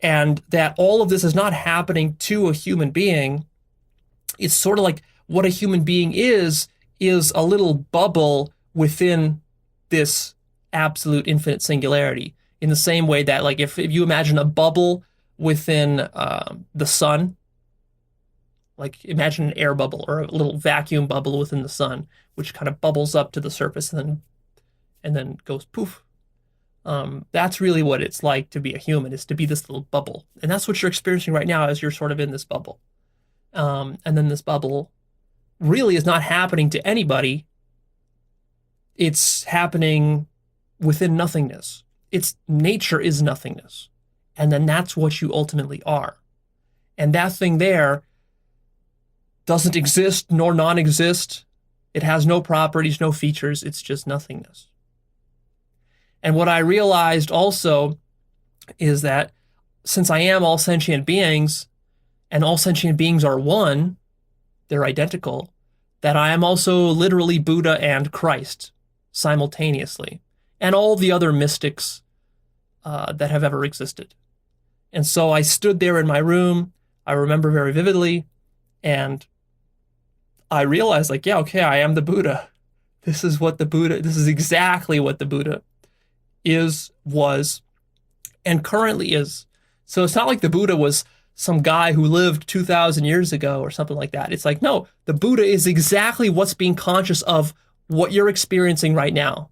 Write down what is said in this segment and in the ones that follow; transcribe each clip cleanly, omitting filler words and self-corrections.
and that all of this is not happening to a human being. It's sort of like what a human being is a little bubble within this absolute infinite singularity. In the same way that, like, if you imagine a bubble within the sun, like imagine an air bubble or a little vacuum bubble within the sun, which kind of bubbles up to the surface and then goes poof. That's really what it's like to be a human, is to be this little bubble. And that's what you're experiencing right now as you're sort of in this bubble. And then this bubble really is not happening to anybody. It's happening within nothingness. Its nature is nothingness. And then that's what you ultimately are. And that thing there doesn't exist nor non-exist. It has no properties, no features. It's just nothingness. And what I realized also is that since I am all sentient beings, and all sentient beings are one, they're identical, that I am also literally Buddha and Christ simultaneously, and all the other mystics that have ever existed. And so I stood there in my room, I remember very vividly, and I realized, like, yeah, okay, I am the Buddha. This is exactly what the Buddha was, and currently is. So it's not like the Buddha was some guy who lived 2,000 years ago or something like that. It's like, no, the Buddha is exactly what's being conscious of what you're experiencing right now.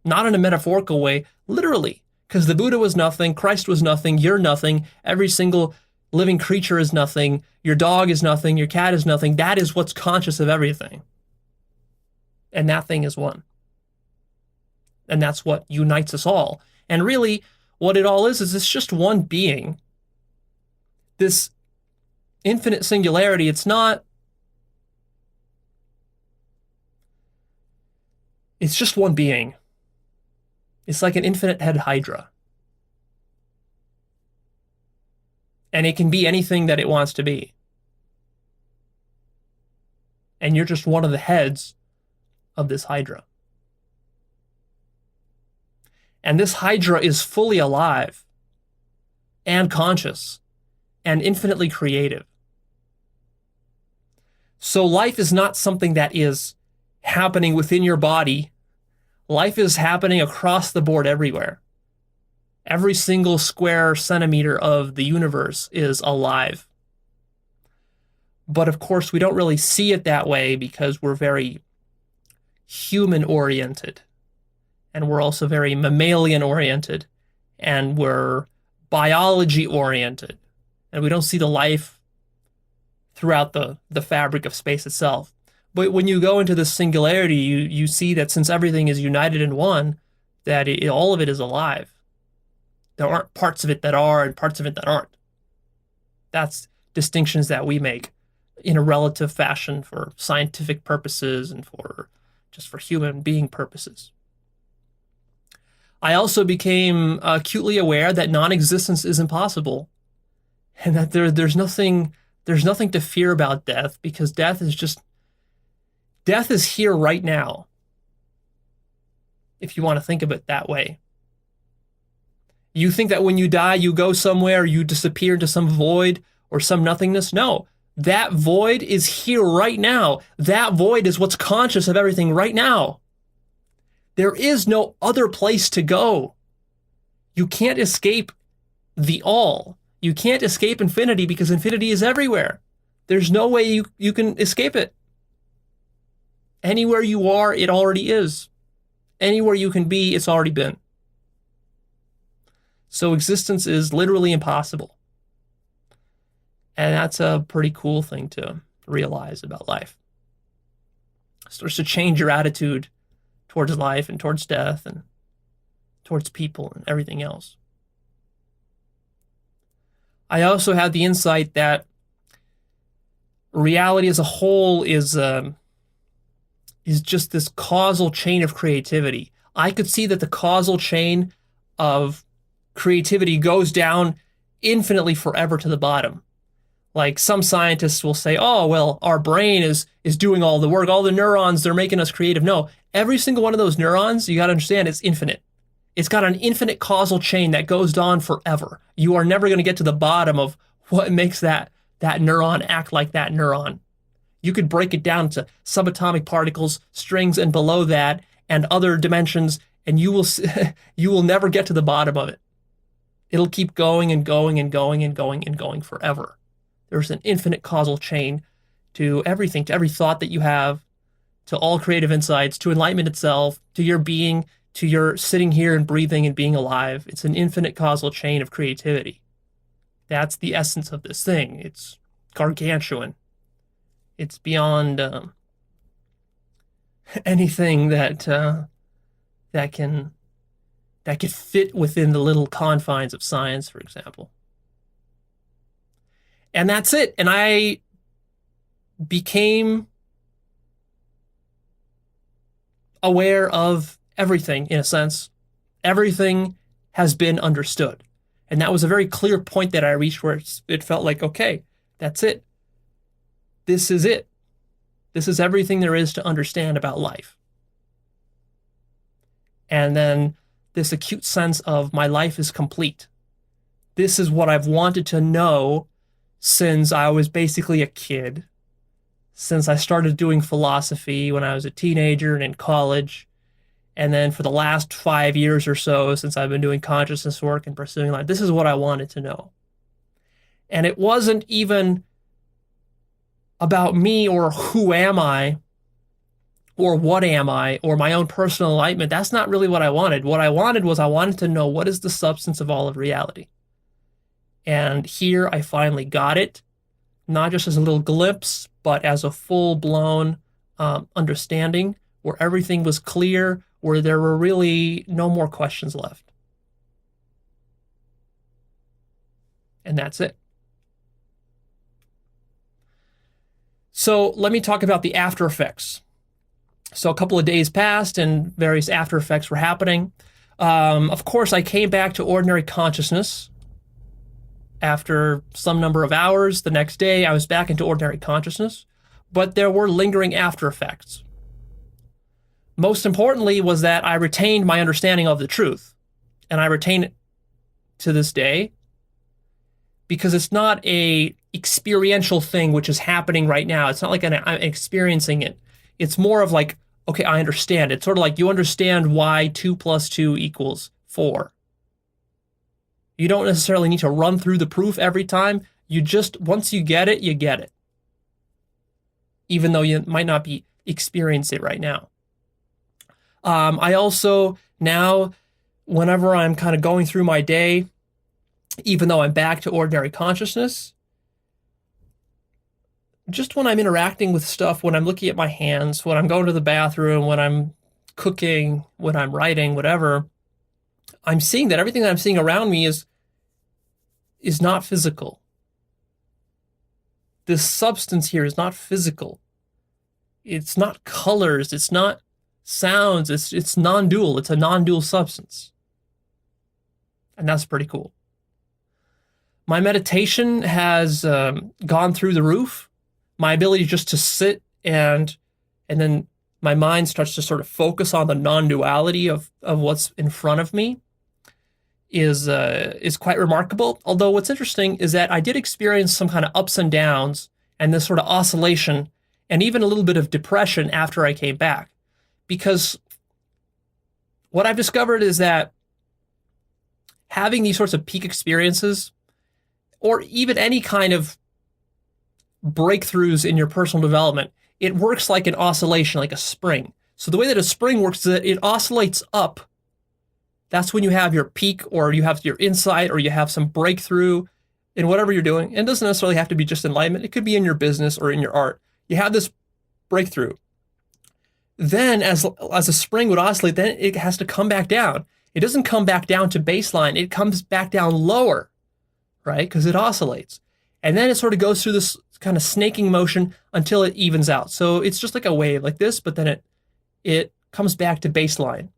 Not in a metaphorical way, literally, because the Buddha was nothing, Christ was nothing, you're nothing, every single living creature is nothing, your dog is nothing, your cat is nothing. That is what's conscious of everything. And that thing is one. And that's what unites us all. And really, what it all is it's just one being. This infinite singularity, it's just one being. It's like an infinite head hydra. And it can be anything that it wants to be. And you're just one of the heads of this hydra. And this hydra is fully alive and conscious and infinitely creative. So life is not something that is happening within your body. Life is happening across the board everywhere. Every single square centimeter of the universe is alive. But of course, we don't really see it that way because we're very human-oriented. And we're also very mammalian-oriented. And we're biology-oriented. And we don't see the life throughout the fabric of space itself. But when you go into this singularity, you see that since everything is united in one, that all of it is alive. There aren't parts of it that are and parts of it that aren't. That's distinctions that we make in a relative fashion for scientific purposes and for human being purposes. I also became acutely aware that non-existence is impossible, and that there's nothing to fear about death, because death is here right now. If you want to think of it that way. You think that when you die, you go somewhere, you disappear into some void or some nothingness? No, that void is here right now. That void is what's conscious of everything right now. There is no other place to go. You can't escape the all. You can't escape infinity because infinity is everywhere. There's no way you can escape it. Anywhere you are, it already is. Anywhere you can be, it's already been. So existence is literally impossible. And that's a pretty cool thing to realize about life. It starts to change your attitude towards life and towards death and towards people and everything else. I also had the insight that reality as a whole is just this causal chain of creativity. I could see that the causal chain of creativity goes down infinitely forever to the bottom. Like some scientists will say, oh, well, our brain is doing all the work. All the neurons, they're making us creative. No, every single one of those neurons, you got to understand, it's infinite. It's got an infinite causal chain that goes on forever. You are never going to get to the bottom of what makes that neuron act like that neuron. You could break it down to subatomic particles, strings, and below that, and other dimensions, and you will never get to the bottom of it. It'll keep going and going and going and going and going forever. There's an infinite causal chain to everything, to every thought that you have, to all creative insights, to enlightenment itself, to your being, to your sitting here and breathing and being alive. It's an infinite causal chain of creativity. That's the essence of this thing. It's gargantuan. It's beyond anything that can fit within the little confines of science, for example. And that's it. And I became aware of everything, in a sense. Everything has been understood. And that was a very clear point that I reached where it felt like, okay, that's it. This is it. This is everything there is to understand about life. And then this acute sense of my life is complete. This is what I've wanted to know since I was basically a kid, since I started doing philosophy when I was a teenager and in college, and then for the last 5 years or so since I've been doing consciousness work and pursuing life. This is what I wanted to know. And it wasn't even about me or who am I or what am I or my own personal enlightenment. That's not really what I wanted. What I wanted was I wanted to know what is the substance of all of reality. And here I finally got it, not just as a little glimpse, but as a full-blown understanding where everything was clear, where there were really no more questions left. And that's it. So let me talk about the after effects. So a couple of days passed and various after effects were happening. Of course, I came back to ordinary consciousness after some number of hours. The next day, I was back into ordinary consciousness, but there were lingering after effects. Most importantly was that I retained my understanding of the truth, and I retain it to this day because it's not a experiential thing which is happening right now. It's not like I'm experiencing it. It's more of like, okay, I understand. It's sort of like you understand why 2 + 2 = 4. You don't necessarily need to run through the proof every time. You just, once you get it, you get it. Even though you might not be experiencing it right now. I also now, whenever I'm kind of going through my day, even though I'm back to ordinary consciousness, just when I'm interacting with stuff, when I'm looking at my hands, when I'm going to the bathroom, when I'm cooking, when I'm writing, whatever, I'm seeing that everything that I'm seeing around me is not physical. This substance here is not physical. It's not colors. It's not sounds. It's non-dual. It's a non-dual substance. And that's pretty cool. My meditation has gone through the roof. My ability just to sit and then my mind starts to sort of focus on the non-duality of what's in front of me is quite remarkable. Although what's interesting is that I did experience some kind of ups and downs and this sort of oscillation and even a little bit of depression after I came back. Because what I've discovered is that having these sorts of peak experiences or even any kind of breakthroughs in your personal development, it works like an oscillation, like a spring. So the way that a spring works is that it oscillates up. That's when you have your peak or you have your insight or you have some breakthrough in whatever you're doing. And it doesn't necessarily have to be just enlightenment. It could be in your business or in your art. You have this breakthrough. Then as a spring would oscillate, then it has to come back down. It doesn't come back down to baseline. It comes back down lower, right? Because it oscillates. And then it sort of goes through this kind of snaking motion until it evens out. So it's just like a wave like this, but then it comes back to baseline.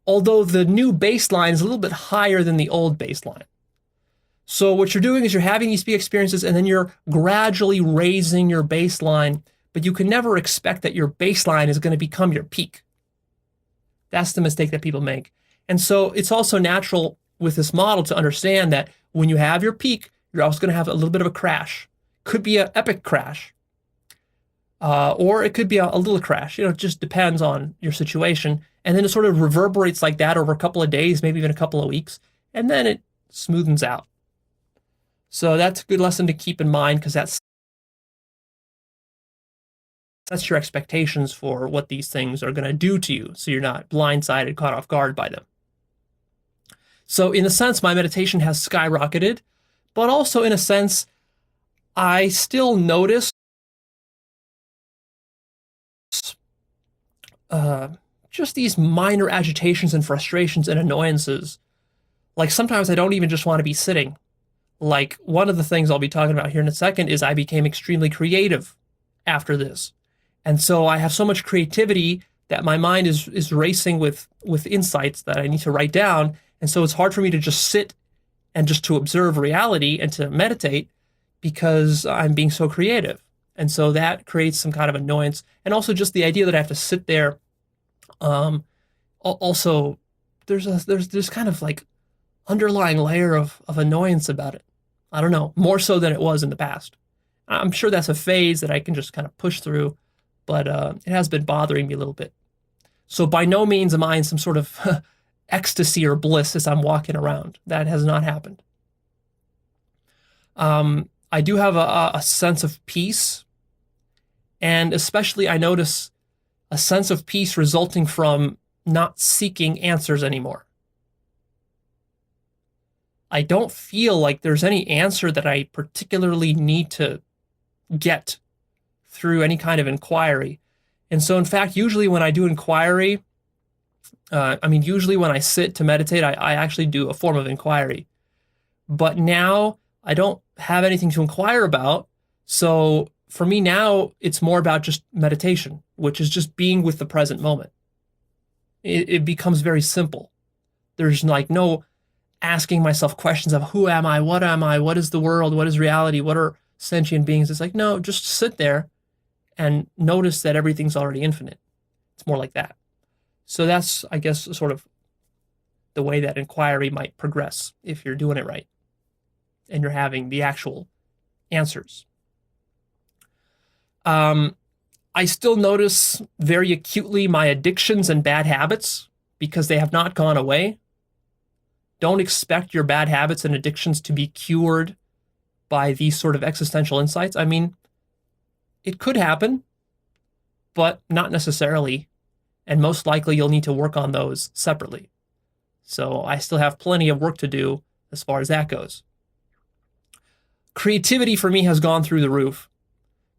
Although the new baseline is a little bit higher than the old baseline. So what you're doing is you're having these peak experiences and then you're gradually raising your baseline, but you can never expect that your baseline is going to become your peak. That's the mistake that people make. And so it's also natural with this model to understand that when you have your peak, you're also going to have a little bit of a crash. Could be an epic crash, or it could be a little crash. It just depends on your situation. And then it sort of reverberates like that over a couple of days, maybe even a couple of weeks, and then it smoothens out. So that's a good lesson to keep in mind, because that's your expectations for what these things are going to do to you, so you're not blindsided, caught off guard by them. So in a sense, my meditation has skyrocketed, but also in a sense, I still notice just these minor agitations and frustrations and annoyances. Like sometimes I don't even just want to be sitting. Like one of the things I'll be talking about here in a second is I became extremely creative after this. And so I have so much creativity that my mind is racing with insights that I need to write down. And so it's hard for me to just sit and just to observe reality and to meditate, because I'm being so creative. And so that creates some kind of annoyance. And also just the idea that I have to sit there. Also, there's kind of like underlying layer of annoyance about it. I don't know, more so than it was in the past. I'm sure that's a phase that I can just kind of push through, but it has been bothering me a little bit. So by no means am I in some sort of ecstasy or bliss as I'm walking around. That has not happened. I do have a sense of peace, and especially I notice a sense of peace resulting from not seeking answers anymore. I don't feel like there's any answer that I particularly need to get through any kind of inquiry. And so, in fact, usually when I do inquiry, usually when I sit to meditate, I actually do a form of inquiry. But now I don't have anything to inquire about. So for me now, it's more about just meditation, which is just being with the present moment. It becomes very simple. There's like no asking myself questions of who am I, what is the world, what is reality, what are sentient beings. It's like, no, just sit there and notice that everything's already infinite. It's more like that. So that's, I guess, sort of the way that inquiry might progress if you're doing it right and you're having the actual answers. I still notice very acutely my addictions and bad habits because they have not gone away. Don't expect your bad habits and addictions to be cured by these sort of existential insights. I mean, it could happen, but not necessarily. And most likely you'll need to work on those separately. So I still have plenty of work to do as far as that goes. Creativity for me has gone through the roof,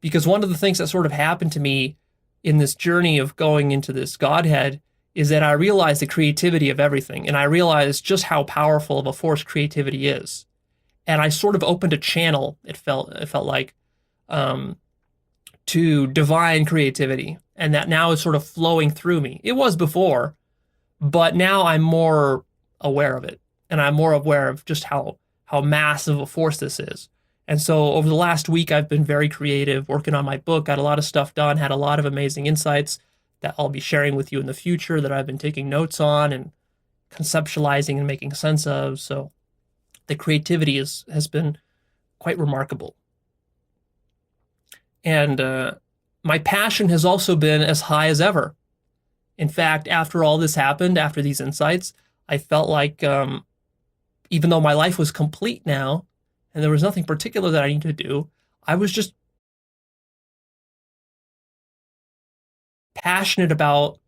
because one of the things that sort of happened to me in this journey of going into this Godhead is that I realized the creativity of everything, and I realized just how powerful of a force creativity is. And I sort of opened a channel, it felt like, to divine creativity, and that now is sort of flowing through me. It was before, but now I'm more aware of it, and I'm more aware of just how massive a force this is. And so over the last week, I've been very creative, working on my book, got a lot of stuff done, had a lot of amazing insights that I'll be sharing with you in the future that I've been taking notes on and conceptualizing and making sense of. So the creativity has been quite remarkable. And my passion has also been as high as ever. In fact, after all this happened, after these insights, I felt like even though my life was complete now, and there was nothing particular that I needed to do, I was just passionate about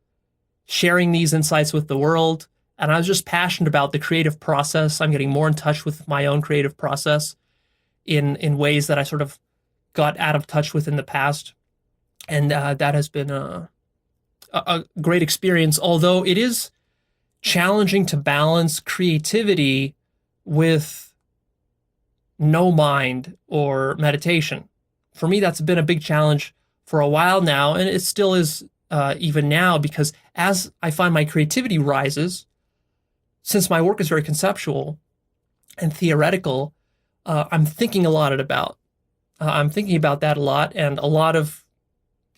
sharing these insights with the world. And I was just passionate about the creative process. I'm getting more in touch with my own creative process in ways that I sort of got out of touch with in the past. And that has been a great experience, although it is challenging to balance creativity with no mind or meditation. For me, that's been a big challenge for a while now, and it still is even now, because as I find my creativity rises, since my work is very conceptual and theoretical, I'm thinking about that a lot, and a lot of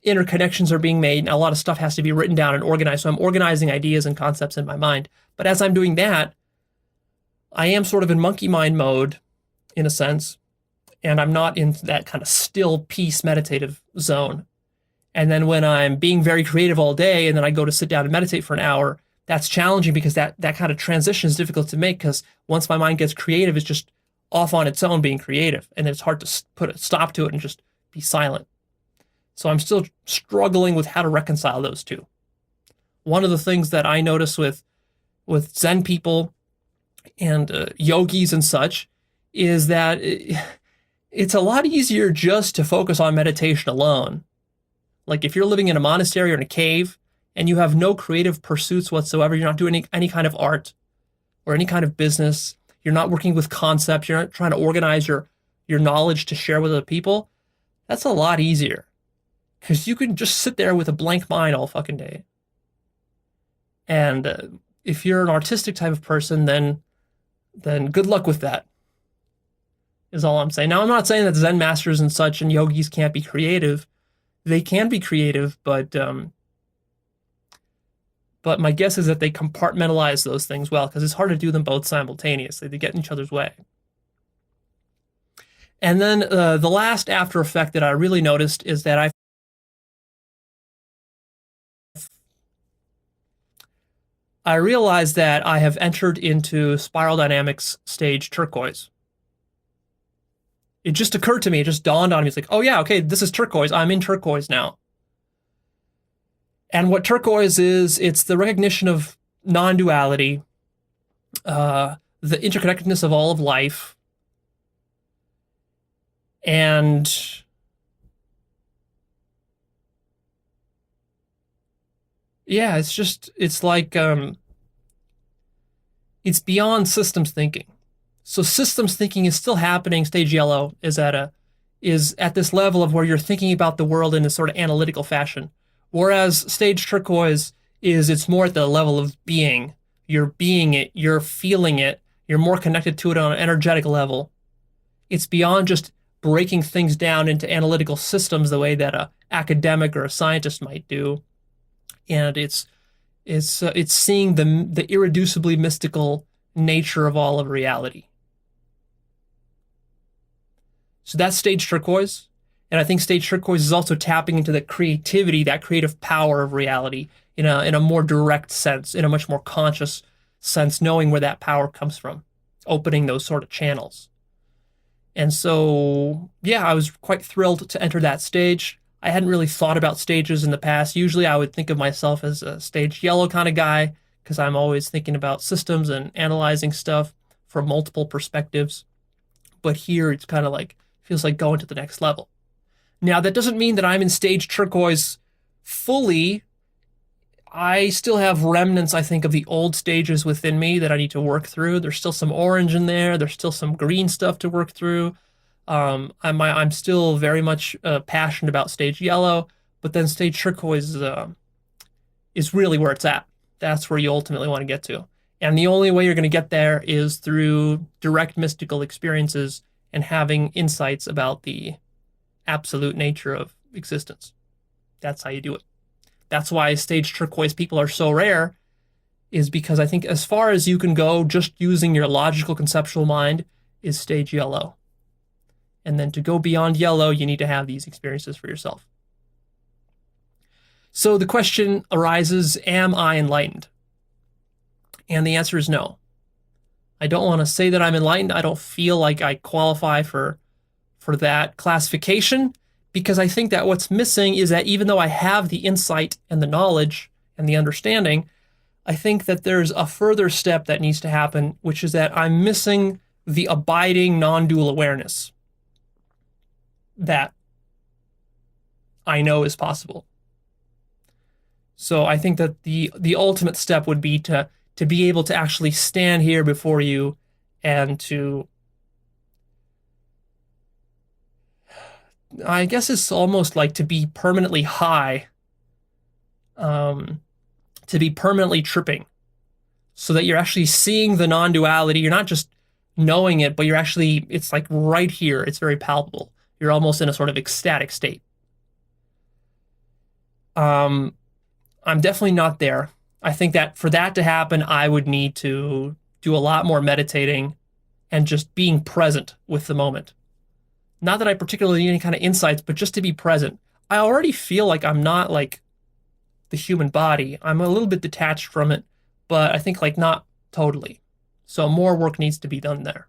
interconnections are being made and a lot of stuff has to be written down and organized. So I'm organizing ideas and concepts in my mind. But as I'm doing that, I am sort of in monkey mind mode in a sense, and I'm not in that kind of still peace meditative zone. And then when I'm being very creative all day and then I go to sit down and meditate for an hour, that's challenging because that kind of transition is difficult to make because once my mind gets creative, it's just off on its own being creative. And it's hard to put a stop to it and just be silent. So I'm still struggling with how to reconcile those two. One of the things that I notice with Zen people and yogis and such is that it's a lot easier just to focus on meditation alone. Like if you're living in a monastery or in a cave and you have no creative pursuits whatsoever, you're not doing any kind of art or any kind of business, you're not working with concepts, you're not trying to organize your knowledge to share with other people, that's a lot easier. Because you can just sit there with a blank mind all fucking day. And if you're an artistic type of person, then good luck with that, is all I'm saying. Now, I'm not saying that Zen masters and such and yogis can't be creative. They can be creative, but my guess is that they compartmentalize those things well, because it's hard to do them both simultaneously. They get in each other's way. And then the last after effect that I really noticed is that I realized that I have entered into Spiral Dynamics stage turquoise. It just occurred to me, it just dawned on me. It's like, oh yeah, okay, this is turquoise. I'm in turquoise now. And what turquoise is, it's the recognition of non-duality, the interconnectedness of all of life, and yeah, it's like, it's beyond systems thinking. So systems thinking is still happening. Stage yellow is at this level of where you're thinking about the world in a sort of analytical fashion. Whereas stage turquoise it's more at the level of being. You're being it, you're feeling it, you're more connected to it on an energetic level. It's beyond just breaking things down into analytical systems the way that an academic or a scientist might do. And it's seeing the irreducibly mystical nature of all of reality. So that's stage turquoise. And I think stage turquoise is also tapping into the creativity, that creative power of reality in a more direct sense, in a much more conscious sense, knowing where that power comes from, opening those sort of channels. And so, yeah, I was quite thrilled to enter that stage. I hadn't really thought about stages in the past. Usually I would think of myself as a stage yellow kind of guy because I'm always thinking about systems and analyzing stuff from multiple perspectives. But here it's kind of like, feels like going to the next level. Now, that doesn't mean that I'm in stage turquoise fully. I still have remnants, I think, of the old stages within me that I need to work through. There's still some orange in there. There's still some green stuff to work through. I'm still very much passionate about stage yellow, but then stage turquoise is really where it's at. That's where you ultimately want to get to. And the only way you're going to get there is through direct mystical experiences and having insights about the absolute nature of existence. That's how you do it. That's why stage turquoise people are so rare, is because I think as far as you can go just using your logical conceptual mind is stage yellow. And then to go beyond yellow, you need to have these experiences for yourself. So the question arises, am I enlightened? And the answer is no. I don't want to say that I'm enlightened. I don't feel like I qualify for that classification, because I think that what's missing is that even though I have the insight and the knowledge and the understanding, I think that there's a further step that needs to happen, which is that I'm missing the abiding non-dual awareness that I know is possible. So I think that the ultimate step would be to be able to actually stand here before you and to, I guess it's almost like to be permanently high, to be permanently tripping, so that you're actually seeing the non-duality. You're not just knowing it, but you're actually, it's like right here. It's very palpable. You're almost in a sort of ecstatic state. I'm definitely not there. I think that for that to happen, I would need to do a lot more meditating and just being present with the moment. Not that I particularly need any kind of insights, but just to be present. I already feel like I'm not like the human body. I'm a little bit detached from it, but I think like not totally. So more work needs to be done there.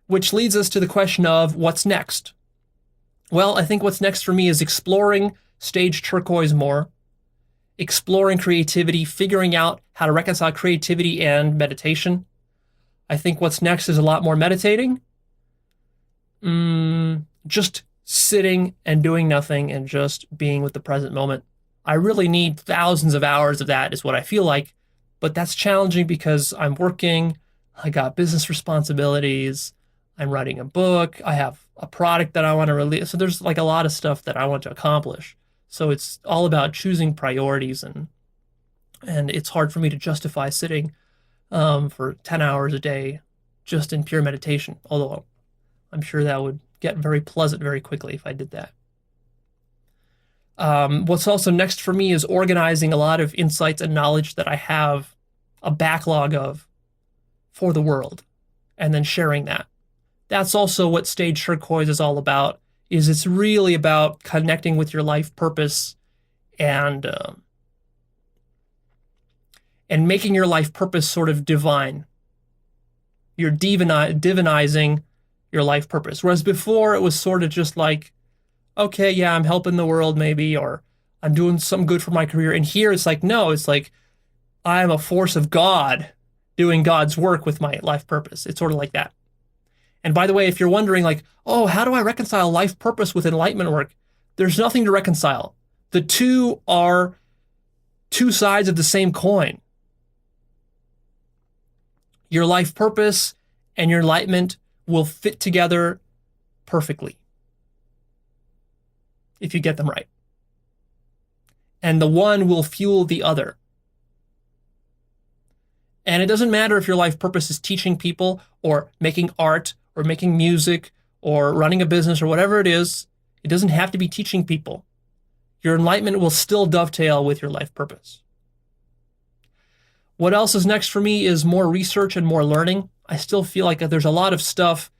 Which leads us to the question of what's next? Well, I think what's next for me is exploring stage turquoise more, exploring creativity, figuring out how to reconcile creativity and meditation. I think what's next is a lot more meditating. Just sitting and doing nothing and just being with the present moment. I really need thousands of hours of that is what I feel like, but that's challenging because I'm working, I got business responsibilities, I'm writing a book, I have a product that I want to release. So there's like a lot of stuff that I want to accomplish. So it's all about choosing priorities, and it's hard for me to justify sitting for 10 hours a day just in pure meditation, although I'm sure that would get very pleasant very quickly if I did that. What's also next for me is organizing a lot of insights and knowledge that I have a backlog of for the world, and then sharing that. That's also what Stage Turquoise is all about, is it's really about connecting with your life purpose and making your life purpose sort of divine. You're divinizing your life purpose. Whereas before it was sort of just like, okay, yeah, I'm helping the world maybe, or I'm doing some good for my career. And here it's like, no, it's like I'm a force of God doing God's work with my life purpose. It's sort of like that. And by the way, if you're wondering like, oh, how do I reconcile life purpose with enlightenment work? There's nothing to reconcile. The two are two sides of the same coin. Your life purpose and your enlightenment will fit together perfectly if you get them right. And the one will fuel the other. And it doesn't matter if your life purpose is teaching people or making art or making music or running a business or whatever it is. It doesn't have to be teaching people. Your enlightenment will still dovetail with your life purpose. What else is next for me is more research and more learning. I still feel like there's a lot of stuff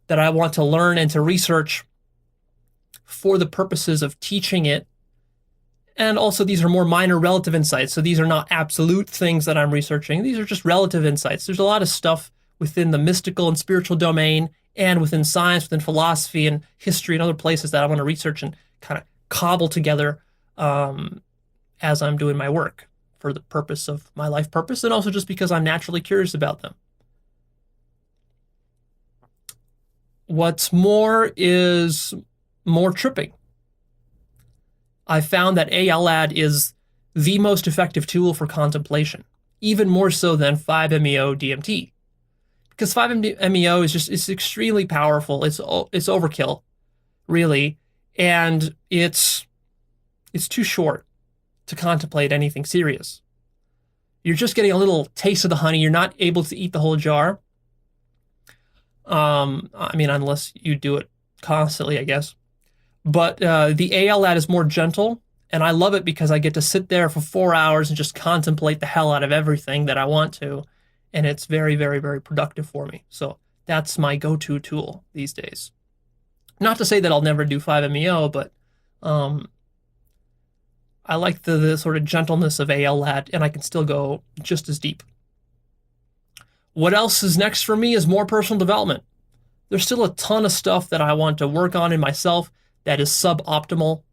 that I want to learn and to research for the purposes of teaching it. And also these are more minor relative insights. So these are not absolute things that I'm researching. These are just relative insights. There's a lot of stuff within the mystical and spiritual domain and within science, within philosophy and history and other places that I want to research and kind of cobble together as I'm doing my work for the purpose of my life purpose, and also just because I'm naturally curious about them. What's more is more tripping. I found that ALAD is the most effective tool for contemplation, even more so than 5-MeO DMT. Because 5-MeO is just, it's extremely powerful. It's overkill, really, and it's too short to contemplate anything serious. You're just getting a little taste of the honey. You're not able to eat the whole jar. I mean, unless you do it constantly, I guess. But the ALAD is more gentle, and I love it because I get to sit there for 4 hours and just contemplate the hell out of everything that I want to, and it's very, very, very productive for me. So that's my go-to tool these days. Not to say that I'll never do 5-MeO, but I like the sort of gentleness of ALAD, and I can still go just as deep. What else is next for me is more personal development. There's still a ton of stuff that I want to work on in myself that is suboptimal.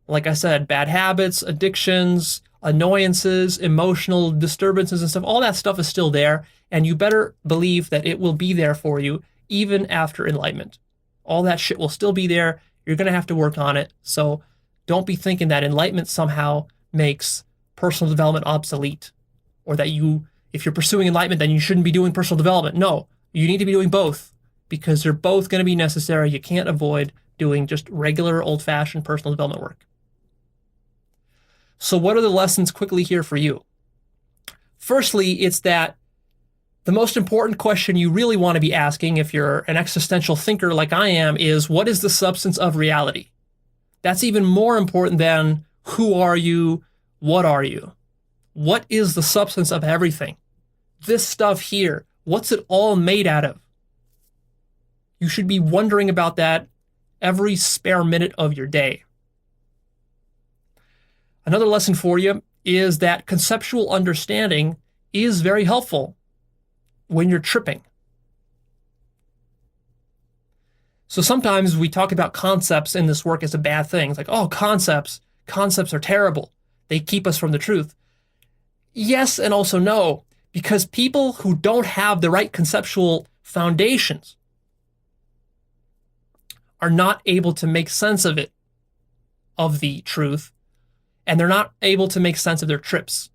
Like I said, bad habits, addictions, annoyances, emotional disturbances and stuff. All that stuff is still there, and you better believe that it will be there for you even after enlightenment. All that shit will still be there. You're going to have to work on it. So don't be thinking that enlightenment somehow makes personal development obsolete, or that if you're pursuing enlightenment, then you shouldn't be doing personal development. No, you need to be doing both, because they're both going to be necessary. You can't avoid doing just regular old-fashioned personal development work. So what are the lessons quickly here for you? Firstly, it's that the most important question you really want to be asking if you're an existential thinker like I am is, what is the substance of reality? That's even more important than Who are you? What are you? What is the substance of everything? This stuff here, what's it all made out of? You should be wondering about that every spare minute of your day. Another lesson for you is that conceptual understanding is very helpful when you're tripping. So sometimes we talk about concepts in this work as a bad thing. It's like, oh, concepts are terrible. They keep us from the truth. Yes, and also no, because people who don't have the right conceptual foundations are not able to make sense of it, of the truth, and they're not able to make sense of their trips.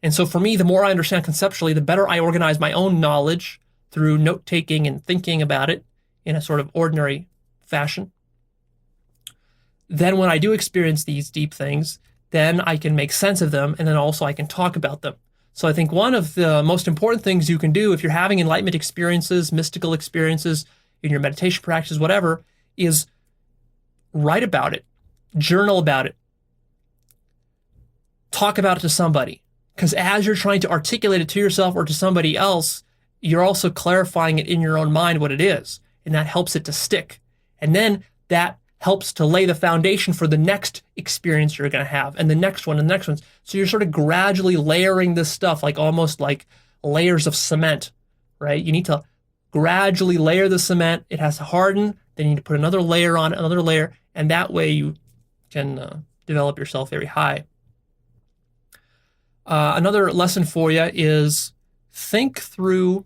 And so for me, the more I understand conceptually, the better I organize my own knowledge through note-taking and thinking about it in a sort of ordinary fashion. Then when I do experience these deep things, then I can make sense of them, and then also I can talk about them. So I think one of the most important things you can do if you're having enlightenment experiences, mystical experiences, in your meditation practice, whatever, is write about it, journal about it, talk about it to somebody. Because as you're trying to articulate it to yourself or to somebody else, you're also clarifying it in your own mind what it is, and that helps it to stick. And then that helps to lay the foundation for the next experience you're going to have, and the next one, and the next one. So you're sort of gradually layering this stuff, like almost like layers of cement, right? You need to gradually layer the cement. It has to harden. Then you need to put another layer on, another layer, and that way you can develop yourself very high. Another lesson for you is think through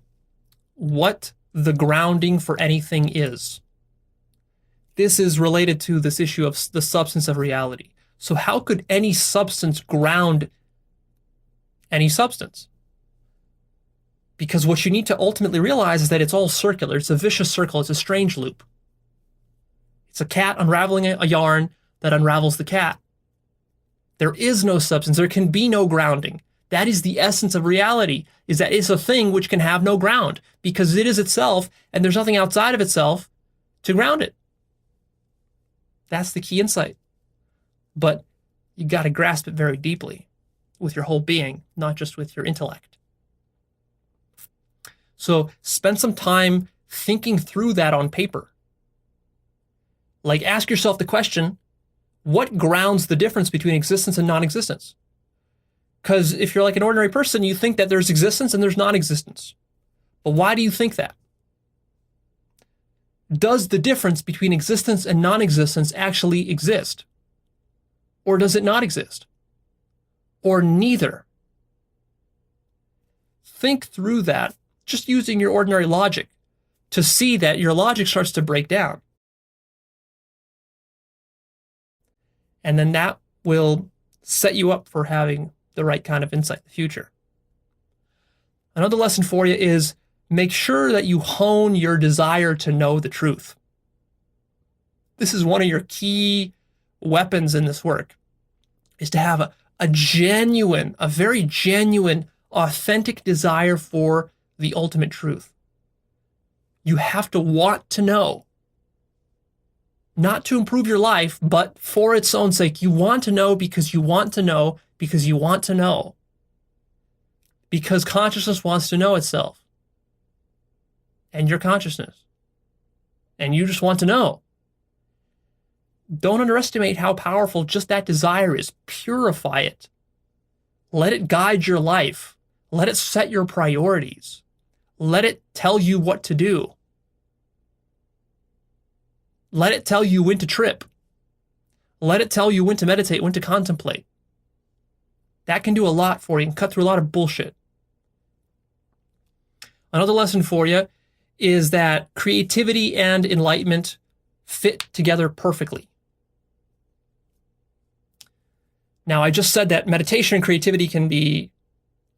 what the grounding for anything is. This is related to this issue of the substance of reality. So how could any substance ground any substance? Because what you need to ultimately realize is that it's all circular. It's a vicious circle. It's a strange loop. It's a cat unraveling a yarn that unravels the cat. There is no substance. There can be no grounding. That is the essence of reality, is that it's a thing which can have no ground because it is itself and there's nothing outside of itself to ground it. That's the key insight. But you got to grasp it very deeply with your whole being, not just with your intellect. So spend some time thinking through that on paper. Like, ask yourself the question, what grounds the difference between existence and non-existence? Because if you're like an ordinary person, you think that there's existence and there's non-existence. But why do you think that? Does the difference between existence and non-existence actually exist? Or does it not exist? Or neither? Think through that, just using your ordinary logic, to see that your logic starts to break down. And then that will set you up for having the right kind of insight in the future. Another lesson for you is make sure that you hone your desire to know the truth. This is one of your key weapons in this work, is to have a genuine, a very genuine, authentic desire for the ultimate truth. You have to want to know. Not to improve your life, but for its own sake. You want to know because you want to know because you want to know. Because consciousness wants to know itself. And your consciousness. And you just want to know. Don't underestimate how powerful just that desire is. Purify it. Let it guide your life. Let it set your priorities. Let it tell you what to do. Let it tell you when to trip. Let it tell you when to meditate, when to contemplate. That can do a lot for you and cut through a lot of bullshit. Another lesson for you is that creativity and enlightenment fit together perfectly. Now, I just said that meditation and creativity can be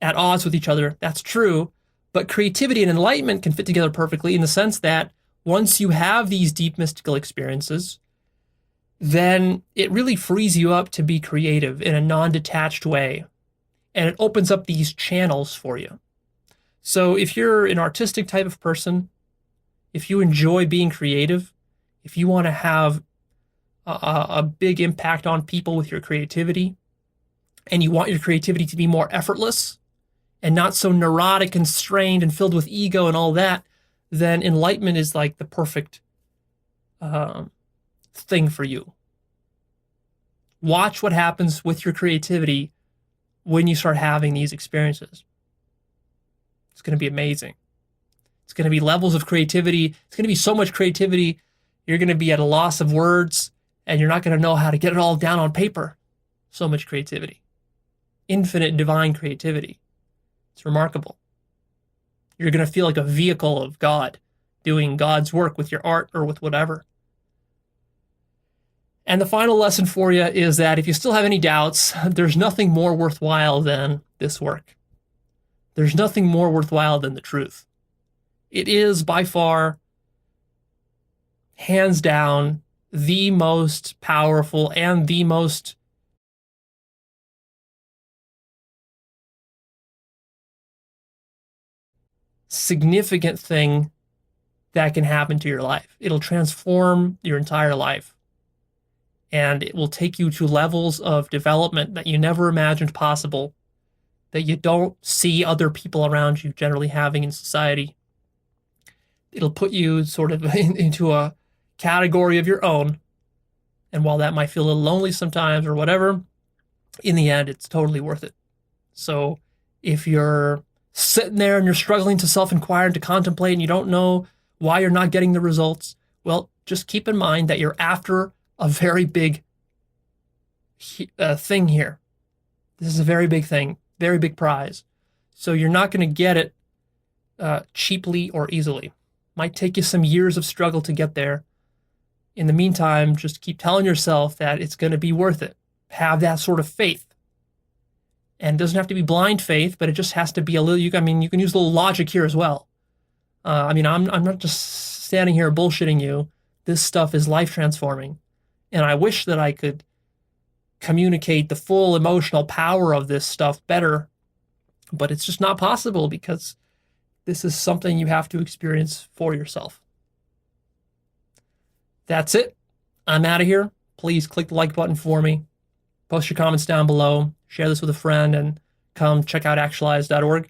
at odds with each other. That's true. But creativity and enlightenment can fit together perfectly in the sense that once you have these deep mystical experiences, then it really frees you up to be creative in a non-detached way. And it opens up these channels for you. So if you're an artistic type of person, if you enjoy being creative, if you want to have a big impact on people with your creativity, and you want your creativity to be more effortless and not so neurotic and strained and filled with ego and all that, then enlightenment is like the perfect thing for you. Watch what happens with your creativity when you start having these experiences. It's going to be amazing. It's going to be levels of creativity. It's going to be so much creativity, you're going to be at a loss of words, and you're not going to know how to get it all down on paper. So much creativity. Infinite divine creativity. It's remarkable. You're going to feel like a vehicle of God, doing God's work with your art or with whatever. And the final lesson for you is that if you still have any doubts, there's nothing more worthwhile than this work. There's nothing more worthwhile than the truth. It is by far, hands down, the most powerful and the most significant thing that can happen to your life. It'll transform your entire life. And it will take you to levels of development that you never imagined possible, that you don't see other people around you generally having in society. It'll put you sort of into a category of your own. And while that might feel a little lonely sometimes or whatever, in the end, it's totally worth it. So if you're sitting there and you're struggling to self-inquire and to contemplate and you don't know why you're not getting the results, well, just keep in mind that you're after a very big thing here. This is a very big thing, very big prize. So you're not going to get it cheaply or easily. Might take you some years of struggle to get there. In the meantime, just keep telling yourself that it's going to be worth it. Have that sort of faith. And it doesn't have to be blind faith, but it just has to be a little, you can use a little logic here as well. I'm not just standing here bullshitting you. This stuff is life transforming. And I wish that I could communicate the full emotional power of this stuff better, but it's just not possible because this is something you have to experience for yourself. That's it. I'm out of here. Please click the like button for me. Post your comments down below. Share this with a friend and come check out actualize.org.